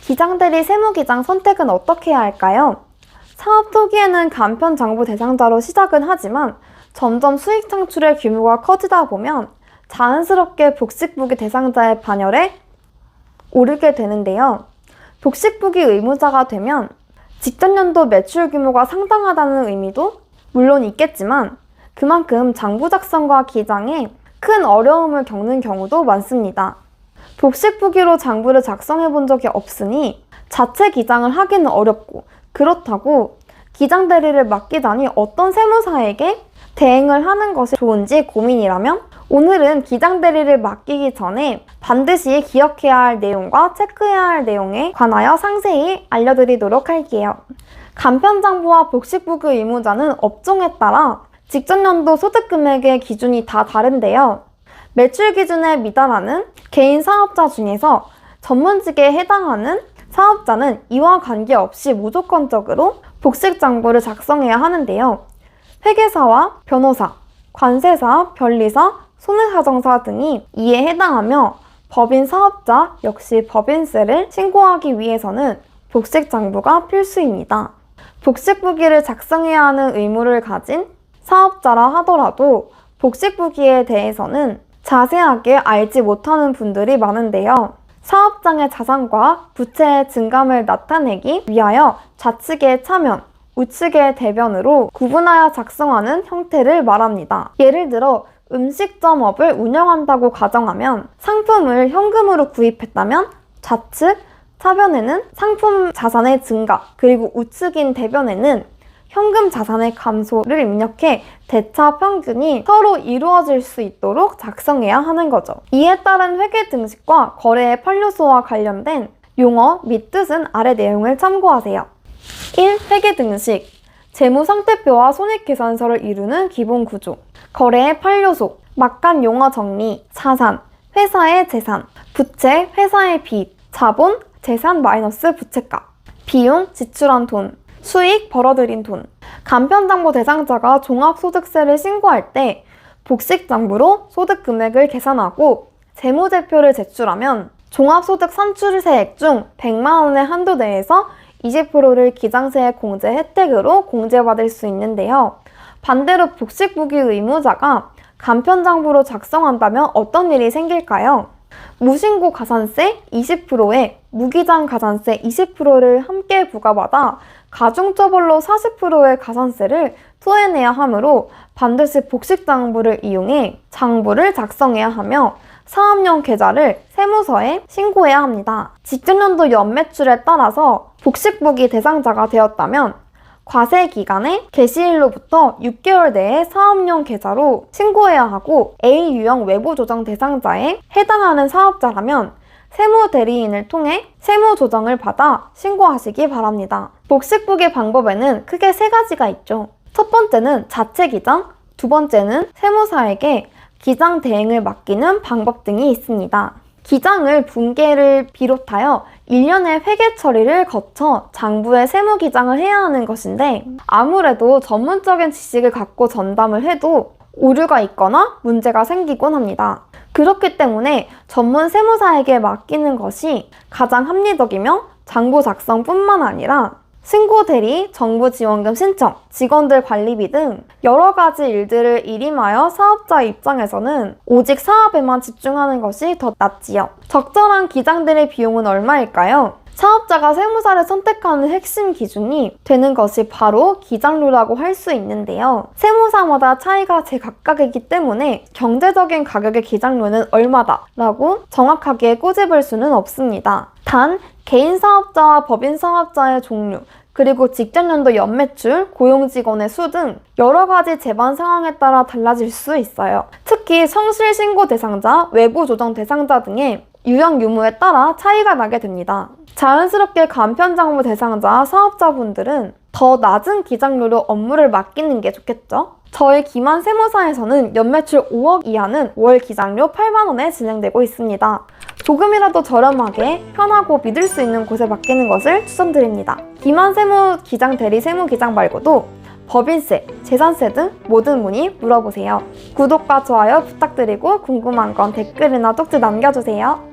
기장대리 세무기장 선택은 어떻게 해야 할까요? 사업 초기에는 간편 장부 대상자로 시작은 하지만 점점 수익 창출의 규모가 커지다 보면 자연스럽게 복식부기 대상자의 반열에 오르게 되는데요. 복식부기 의무자가 되면 직전 연도 매출 규모가 상당하다는 의미도 물론 있겠지만 그만큼 장부 작성과 기장에 큰 어려움을 겪는 경우도 많습니다. 복식부기로 장부를 작성해 본 적이 없으니 자체 기장을 하기는 어렵고, 그렇다고 기장 대리를 맡기다니 어떤 세무사에게 대행을 하는 것이 좋은지 고민이라면 오늘은 기장 대리를 맡기기 전에 반드시 기억해야 할 내용과 체크해야 할 내용에 관하여 상세히 알려드리도록 할게요. 간편장부와 복식부기 의무자는 업종에 따라 직전 연도 소득 금액의 기준이 다 다른데요. 매출 기준에 미달하는 개인 사업자 중에서 전문직에 해당하는 사업자는 이와 관계없이 무조건적으로 복식장부를 작성해야 하는데요. 회계사와 변호사, 관세사, 변리사, 손해사정사 등이 이에 해당하며 법인 사업자 역시 법인세를 신고하기 위해서는 복식장부가 필수입니다. 복식부기를 작성해야 하는 의무를 가진 사업자라 하더라도 복식부기에 대해서는 자세하게 알지 못하는 분들이 많은데요. 사업장의 자산과 부채의 증감을 나타내기 위하여 좌측의 차면, 우측의 대변으로 구분하여 작성하는 형태를 말합니다. 예를 들어 음식점업을 운영한다고 가정하면 상품을 현금으로 구입했다면 좌측 차변에는 상품 자산의 증가, 그리고 우측인 대변에는 현금 자산의 감소를 입력해 대차 평균이 서로 이루어질 수 있도록 작성해야 하는 거죠. 이에 따른 회계 등식과 거래의 판료소와 관련된 용어 및 뜻은 아래 내용을 참고하세요. 1. 회계 등식. 재무 상태표와 손익계산서를 이루는 기본 구조. 거래의 판료소. 막간 용어 정리. 자산. 회사의 재산. 부채. 회사의 빚. 자본. 재산 마이너스 부채가. 비용. 지출한 돈. 수익, 벌어들인 돈. 간편장부 대상자가 종합소득세를 신고할 때 복식장부로 소득 금액을 계산하고 재무제표를 제출하면 종합소득 산출세액 중 100만 원의 한도 내에서 20%를 기장세액 공제 혜택으로 공제받을 수 있는데요. 반대로 복식부기 의무자가 간편장부로 작성한다면 어떤 일이 생길까요? 무신고 가산세 20%에 무기장 가산세 20%를 함께 부과받아 가중처벌로 40%의 가산세를 토해내야 하므로 반드시 복식장부를 이용해 장부를 작성해야 하며 사업용 계좌를 세무서에 신고해야 합니다. 직전연도 연매출에 따라서 복식부기 대상자가 되었다면 과세 기간의 개시일로부터 6개월 내에 사업용 계좌로 신고해야 하고 A유형 외부 조정 대상자에 해당하는 사업자라면 세무대리인을 통해 세무조정을 받아 신고하시기 바랍니다. 복식부기 방법에는 크게 3가지가 있죠. 첫 번째는 자체 기장, 두 번째는 세무사에게 기장 대행을 맡기는 방법 등이 있습니다. 기장을 분계를 비롯하여 1년의 회계 처리를 거쳐 장부에 세무 기장을 해야 하는 것인데 아무래도 전문적인 지식을 갖고 전담을 해도 오류가 있거나 문제가 생기곤 합니다. 그렇기 때문에 전문 세무사에게 맡기는 것이 가장 합리적이며 장부 작성뿐만 아니라 신고 대리, 정부 지원금 신청, 직원들 관리비 등 여러 가지 일들을 일임하여 사업자 입장에서는 오직 사업에만 집중하는 것이 더 낫지요. 적절한 기장대리 비용은 얼마일까요? 사업자가 세무사를 선택하는 핵심 기준이 되는 것이 바로 기장료라고 할 수 있는데요. 세무사마다 차이가 제각각이기 때문에 경제적인 가격의 기장료는 얼마다 라고 정확하게 꼬집을 수는 없습니다. 단, 개인 사업자와 법인 사업자의 종류, 그리고 직전 연도 연매출, 고용직원의 수 등 여러 가지 재반 상황에 따라 달라질 수 있어요. 특히 성실 신고 대상자, 외부 조정 대상자 등의 유형 유무에 따라 차이가 나게 됩니다. 자연스럽게 간편장부 대상자 사업자분들은 더 낮은 기장료로 업무를 맡기는 게 좋겠죠? 저희 기만 세무사에서는 연매출 5억 이하는 월 기장료 8만 원에 진행되고 있습니다. 조금이라도 저렴하게 편하고 믿을 수 있는 곳에 맡기는 것을 추천드립니다. 기만 세무 기장 대리 세무 기장 말고도 법인세, 재산세 등 모든 문의 물어보세요. 구독과 좋아요 부탁드리고 궁금한 건 댓글이나 쪽지 남겨주세요.